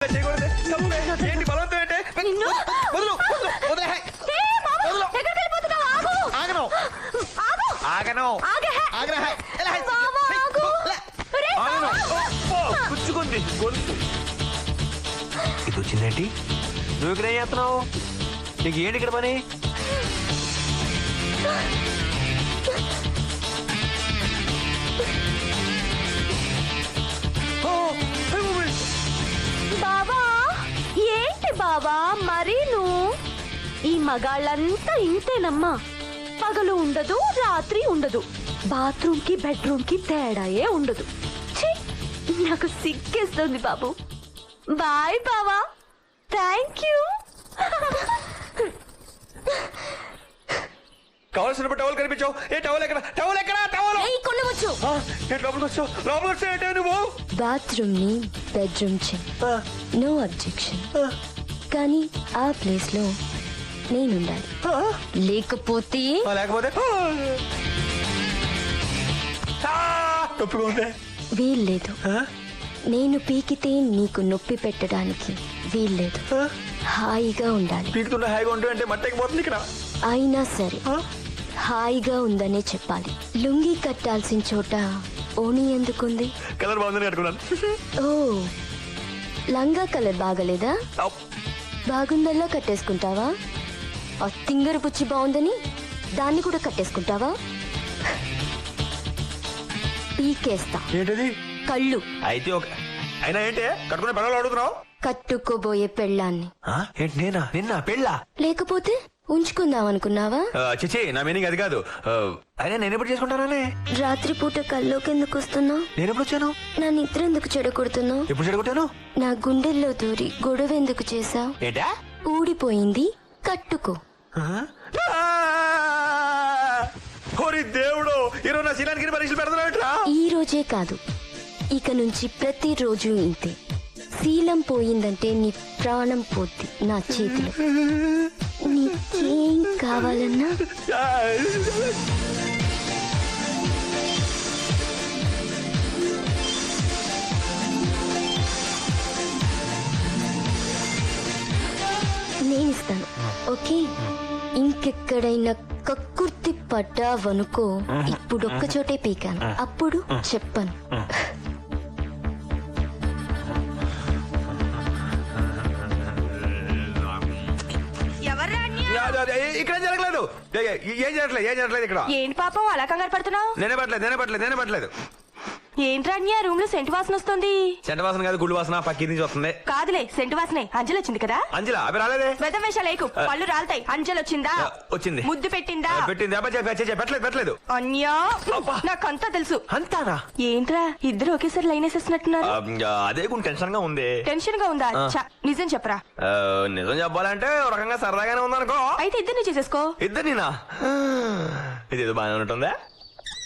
ఏంటి బలవంతం ఏంటి? వదలు, వదలు, వదిలే. వదలు. ఆగను. ఆగను. ఆగరా. ఎలా? ఆగను. ఓ, గుచ్చుకుంది గొంతు. ఇది వచ్చిందేంటి? నువ్వు ఇక్కడ ఏం చేస్తున్నావు? నీకు ఏంటి ఇక్కడ పని? బాబా ఏంటి బాబా మరి నువ్వు ఈ మగాళ్ళంతా ఇంతేనమ్మా. పగలు ఉండదు, రాత్రి ఉండదు, బాత్రూమ్ కి బెడ్రూమ్ కి తేడాయే ఉండదు. ఛీ, నాకు సిగ్గేస్తుంది బాబు. బాయ్ బావా, థ్యాంక్ యూ. కావాల్సిన టవల్ కనిపించావు. ఏ టవల్ ఎక్కడ? టవల్ ఎక్కడ? టవల్ కొనవచ్చు. ఏంటి లోపలికి వచ్చావు? లోపలికి వచ్చావు ఏంటి నువ్వు? బాత్రూమ్ ని బెడ్రూమ్ నో అబ్జెక్షన్, కానీ ఆ ప్లేస్ లో నేనుండాలి. లేకపోతే లేకపోతే నొప్పిగా ఉంది. వీల్లేదు. నేను పీకితే నీకు నొప్పి పెట్టడానికి వీల్లేదు. హాయిగా ఉండాలి. పీకుతుంటే హాయిగా ఉంటుంది అంటే మట్టెక్కిపోతుంది ఇక్కడ. అయినా సరే హాయిగా ఉందనే చెప్పాలి. లుంగి కట్టాల్సిన చోట ఓణి ఎందుకుంది? కలర్ బాగుందని కట్టుకున్నాను. ఓ, లంగా కలర్ బాగలేదా? బాగుందల్లా కట్టేసుకుంటావా? ఆ తింగరు పుచ్చి బాగుందని దాన్ని కూడా కట్టేసుకుంటావా? పీకేస్తా. ఏంటది? కళ్ళు. అయితే ఒక అయినా ఏంటి కట్టుకునే పిల్లలు అడుగుతున్నావు? కట్టుకోబోయే పెళ్ళాన్ని. ఏంటి నేనా? నిన్న పెళ్ళా? లేకపోతే ఉంచుకుందాం అనుకున్నావా? చిచి, నా మీనింగ్ అది కాదు. అయినా నేను ఎప్పుడు చేసుకుంటానే? రాత్రిపూట కల్లోకి ఎందుకు వస్తున్నావు? నేను ఎప్పుడు వచ్చాను? నా నిద్ర ఎందుకు చెడగొడుతున్నావు? ఎప్పుడు చెడగొట్టాను? నా గుండెల్లో దూరి గొడవ ఎందుకు చేసావు? ఏంటా? ఊడిపోయింది కట్టుకో. ఓరి దేవుడు, ఈరోజు నా శీలానికి పరీక్షలు పెడతారా? ఈ రోజే కాదు, ఇక నుంచి ప్రతిరోజు ఇంతే. శీలం పోయిందంటే నీ ప్రాణం పోద్ది నా చేతిలో. నీకేం కావాలన్నా నేనిస్తాను. ఓకే, ఇంకెక్కడైనా కక్కుర్తి పడ్డావనుకో, ఇప్పుడొక్క చోటే పీకాను, అప్పుడు చెప్పను. ఇక్కడ జరగలేదు. ఏం జరగలేదు ఇక్కడ. ఏంటి పాపం అలా కంగారు పడుతున్నావు? నేనే పట్టలేదు. ఏంట్రాన్యా రూమ్ లో సెంటు వాసన వస్తుంది? చెంట వాసన కాదు, గుళ్ళు వాసన పక్కి నుంచి వస్తుంది. కాదులే, సెంటు వాసనే. అంజలి వచ్చింది కదా? అంజల అవి రాలేదే. వెదవేషాలేకు, పళ్ళు రాలతాయి. అంజలి వచ్చిందా? వచ్చింది. ముద్దు పెట్టిందా? పెట్టింది. పెట్టలేదు. అన్యా, నాకంతా తెలుసు. అంతానా? ఏంట్రా ఇద్దరు ఒకేసారి లైన్ వేసేస్తున్నట్టున్నారు? అదే కొంచెం టెన్షన్ గా ఉంది. టెన్షన్ గా ఉందా? నిజం చెప్పరా? నిజం చెప్పాలంటే ఒక రకంగా సరదాగానే ఉందనుకో. అయితే ఇద్దరిని చేసేసుకో. ఇద్దరినా? ఇదేదో బాగానే ఉంటుందా?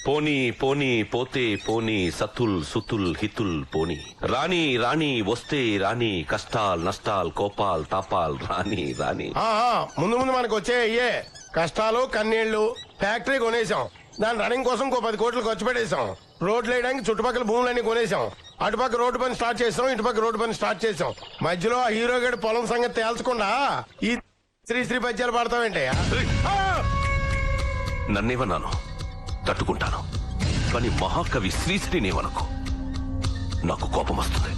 పోనీ పోనీ పోతే పోనీ సతుల్ సుతుల్ హితుల్ పోనీ రాణి రాణి వస్తే రాణి కష్టాల్ నష్టాల్ కోపాల్ తాపాల్ రాణి రాణి. ముందు మనకు వచ్చే అయ్యే కష్టాలు కన్నీళ్లు. ఫ్యాక్టరీ కొనేసాం, దాని రన్నింగ్ కోసం 10 కోట్లు ఖర్చు పెట్టేశాం. రోడ్లు వేయడానికి చుట్టుపక్కల భూములన్నీ కొనేసాం. అటుపక్క రోడ్డు పని స్టార్ట్ చేసాం, ఇటుపక్క రోడ్డు పని స్టార్ట్ చేసాం. మధ్యలో ఆ హీరో గడి పొలం సంగతి తేల్చకుండా ఈ శ్రీ పద్యాలు పాడతావేంటే? నన్నేమన్నాను? తట్టుకుంటాను, కానీ మహాకవి శ్రీశ్రీనేమనుకో, నాకు కోపం వస్తుంది.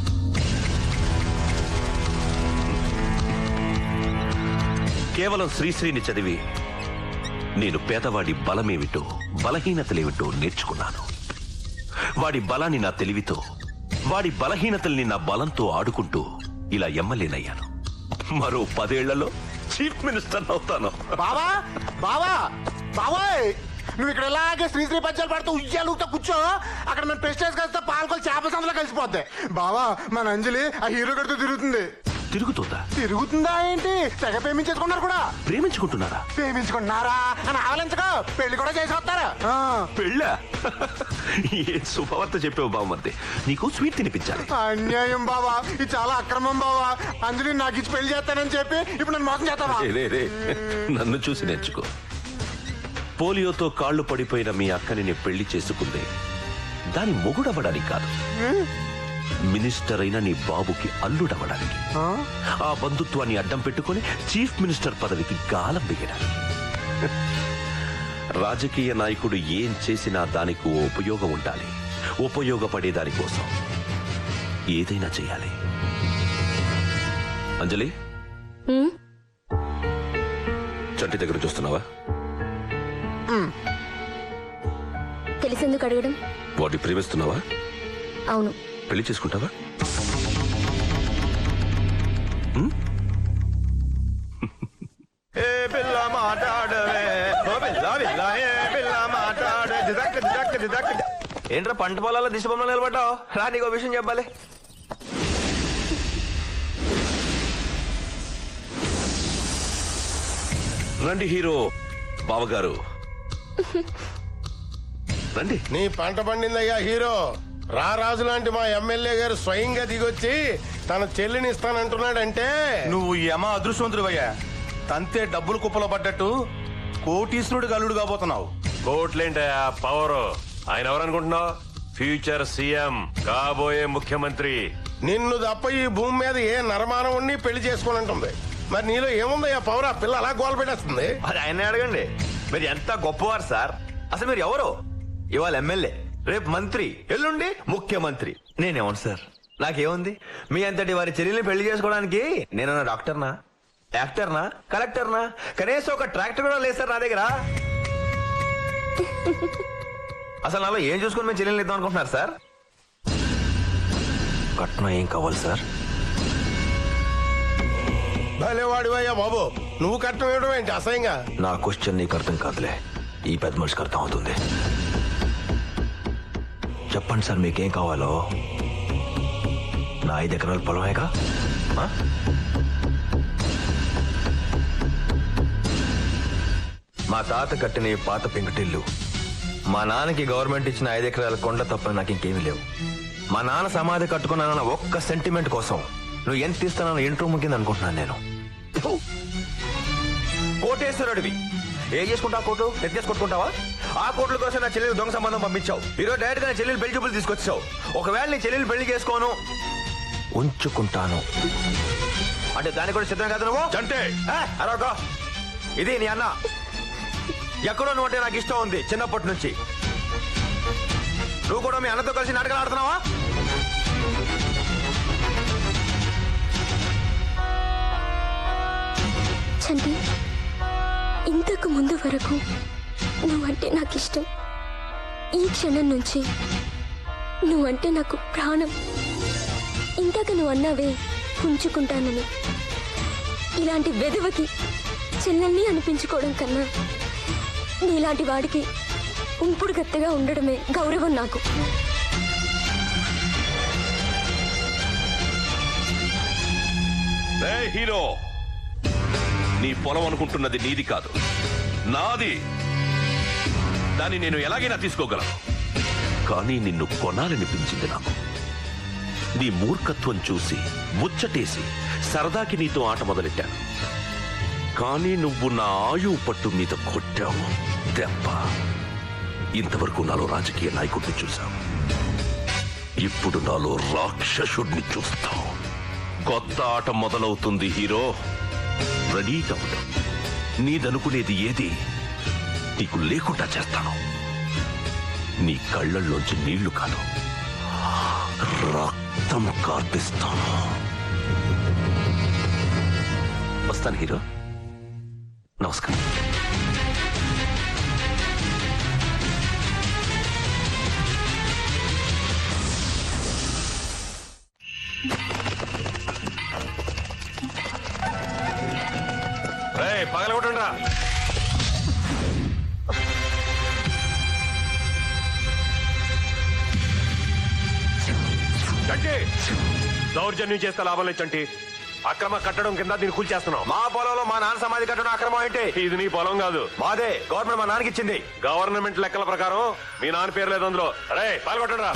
కేవలం శ్రీశ్రీని చదివి నేను పేదవాడి బలమేమిటో బలహీనతలేమిటో నేర్చుకున్నాను. వాడి బలాన్ని నా తెలివితో, వాడి బలహీనతల్ని నా బలంతో ఆడుకుంటూ ఇలా ఎమ్మెల్యేనయ్యాను. మరో 10 ఏళ్లలో చీఫ్ మినిస్టర్ అవుతాను. బావా బావా బావాయ్, నువ్వు ఇక్కడ ఇలాగే శ్రీ పద్యాలు పాడుతూ ఉయ్యాలుతో కూర్చో. అక్కడ మన ప్రెస్టేజ్ కలిస్తే పాలకొలు చేపల సందులో కలిసిపోద్ది. బావా, మన అంజలి ఆ హీరో గడితో తిరుగుతుందా? తిరుగుతుందా ఏంటి? తెగ ప్రేమించేసుకున్నారు కూడా. ప్రేమించుకుంటున్నారా? ప్రేమించుకుంటున్నారా అని ఆవలించగా పెళ్లి కూడా చేసి వస్తారా? పెళ్ళా? ఏ శుభవార్త చెప్పావు బావమర్ది. నీకు స్వీట్ తినిపించాలి. అన్యాయం బావా, ఇది చాలా అక్రమం బావా. అంజలి నాకు ఇచ్చి పెళ్లి చేస్తానని చెప్పి ఇప్పుడు నన్ను మోసం చేస్తావా? నన్ను చూసి నేర్చుకో. పోలియోతో కాళ్లు పడిపోయిన మీ అక్కని నేను పెళ్లి చేసుకుందే దాని మొగుడవ్వడానికి కాదు, మినిస్టర్ అయిన నీ బాబుకి అల్లుడవడానికి, ఆ బంధుత్వాన్ని అడ్డం పెట్టుకుని చీఫ్ మినిస్టర్ పదవికి గాలం దిగడానికి. రాజకీయ నాయకుడు ఏం చేసినా దానికి ఓ ఉపయోగం ఉండాలి. ఉపయోగపడే దానికోసం ఏదైనా చేయాలి. అంజలి, హ్మ్? చంటి దగ్గర చూస్తున్నావా? తెలిసెందుకు అడగడం? వాడిని ప్రేమిస్తున్నావా? అవును. పెళ్లి చేసుకుంటావా? ఏ పిల్ల మాట్లాడవే, ఓ పిల్ల పిల్ల, ఏ పిల్ల మాట్లాడే, దిదక్ దిదక్ దిదక్. ఏంట్రా పంట పొలాల్లో దిశబొమ్మలో నిలబడ్డావు? రా, నీకు విషయం చెప్పాలి. రండి హీరో బావగారు, రండి. నీ పంట పండిందయ్యా హీరో. రారాజు లాంటి మా ఎమ్మెల్యే గారు స్వయంగా దిగొచ్చి తన చెల్లిని ఇస్తానంటున్నాడంటే నువ్వు యమ అదృష్టవంతుడివయ్యా. తంతే డబ్బులు కుప్పలో పడ్డట్టు కోటీశ్వరుడు గల్లుడు కాబోతున్నావు. కోట్లేంటయా పవర్? ఆయన ఎవరనుకుంటున్నావు? ఫ్యూచర్ సీఎం, కాబోయే ముఖ్యమంత్రి. నిన్ను తప్ప ఈ భూమి మీద ఏ నరమానం ఉండి పెళ్లి చేసుకోనంటుంది. మరి నీలో ఏముందయ్యా పవర్? ఆ పిల్ల అలా గోల పెట్టేస్తుంది. అది ఆయన్నే అడగండి. మీరు ఎంత గొప్పవారు సార్. అసలు మీరు ఎవరు? ఇవాళ ఎమ్మెల్యే, రేపు మంత్రి, ఎల్లుండి ముఖ్యమంత్రి. నేనేమను సార్? నాకేముంది? మీ అంతటి వారి చెల్లెల్ని పెళ్లి చేసుకోవడానికి నేనన్నా డాక్టర్నా, యాక్టర్నా, కలెక్టర్నా? కనీసం ఒక ట్రాక్టర్ కూడా లేదు సార్ నా దగ్గర. అసలు నాలో ఏం చూసుకుని మేము చెల్లెల్ని ఇద్దాం అనుకుంటున్నారు సార్? కట్నం ఏం కావాలి సార్? భలేవాడివయ్యా బాబు. నువ్వు కట్టం ఇవ్వడం ఏంటి అసహ్యంగా? నా క్వశ్చన్ నీకు అర్థం కాదులే, ఈ పెద్ద మనిషికి అర్థం అవుతుంది. చెప్పండి సార్, మీకేం కావాలో. నా 5 ఎకరాల పొలమేగా? ఆ? మా తాత కట్టిన ఈ పాత పెంకుటిల్లు, మా నాన్నకి గవర్నమెంట్ ఇచ్చిన 5 ఎకరాల కొండ తప్ప నాకు ఇంకేమీ లేవు. మా నాన్న సమాధి కట్టుకున్నానన్న ఒక్క సెంటిమెంట్ కోసం నువ్వు ఎంత ఇస్తానన్న ఇంట్రో ముగింది అనుకుంటున్నాను నేను. కోటేశ్వరుడివి, ఏం చేసుకుంటావు? కోట్లు ఎత్తేసి కొట్టుకుంటావా? ఆ కోట్ల కోసం నా చెల్లెలు దొంగ సంబంధం పంపించావు. ఈరోజు డైరెక్ట్ గా నా చెల్లెలు పెళ్లి చూపులు తీసుకొచ్చావు. ఒకవేళ నీ చెల్లెలు పెళ్లి చేసుకోను, ఉంచుకుంటాను అంటే దానికి కూడా సిద్ధం కాదు నువ్వు? చంటే, అరవక. ఇది నీ అన్న. ఎక్కడో నువ్వు అంటే నాకు ఇష్టం ఉంది చిన్నప్పటి నుంచి. నువ్వు కూడా మీ అన్నతో కలిసి నాటకాలు ఆడుతున్నావా? చంటి, ఇంతకు ముందు వరకు నువ్వంటే నాకు ఇష్టం. ఈ క్షణం నుంచి నువ్వంటే నాకు ప్రాణం. ఇందాక నువ్వు అన్నావే ఉంచుకుంటానని. ఇలాంటి వెధవకి చెల్లెల్ని అనిపించుకోవడం కన్నా నీలాంటి వాడికి ఉంపుడు గత్తెగా ఉండడమే గౌరవం నాకు. హీరో, నీ పొలం అనుకుంటున్నది నీది కాదు, నాది. దాన్ని నేను ఎలాగైనా తీసుకోగలను. కానీ నిన్ను కొనాలనిపించింది నాకు. నీ మూర్ఖత్వం చూసి ముచ్చటేసి సరదాకి నీతో ఆట మొదలెట్టాను. కానీ నువ్వు నా ఆయువు పట్టు మీద కొట్టావు దెబ్బ. ఇంతవరకు నాలో రాజకీయ నాయకుడిని చూశావు, ఇప్పుడు నాలో రాక్షసుడిని చూస్తావు. కొత్త ఆట మొదలవుతుంది హీరో. రెడీగా ఉండు. నీదనుకునేది ఏది నీకు లేకుండా చేస్తాను. నీ కళ్ళల్లోంచి నీళ్లు కాదు, రక్తం కార్పిస్తాను. వస్తాను హీరో. నమస్కారం. పగలగొట్టండిరా. చంటి, దౌర్జన్యం చేస్తే లాభం లేదు చంటి. అక్రమ కట్టడం కింద దీన్ని కూల్చేస్తున్నాం. మా పొలంలో మా నాన్న సమాధి కట్టడం అక్రమం ఏంటి? ఇది నీ పొలం కాదు, మాదే. గవర్నమెంట్ మా నాన్నకి ఇచ్చింది. గవర్నమెంట్ లెక్కల ప్రకారం మీ నాన్న పేరు లేదు అందులో. అరే పాల్గొట్టండిరా.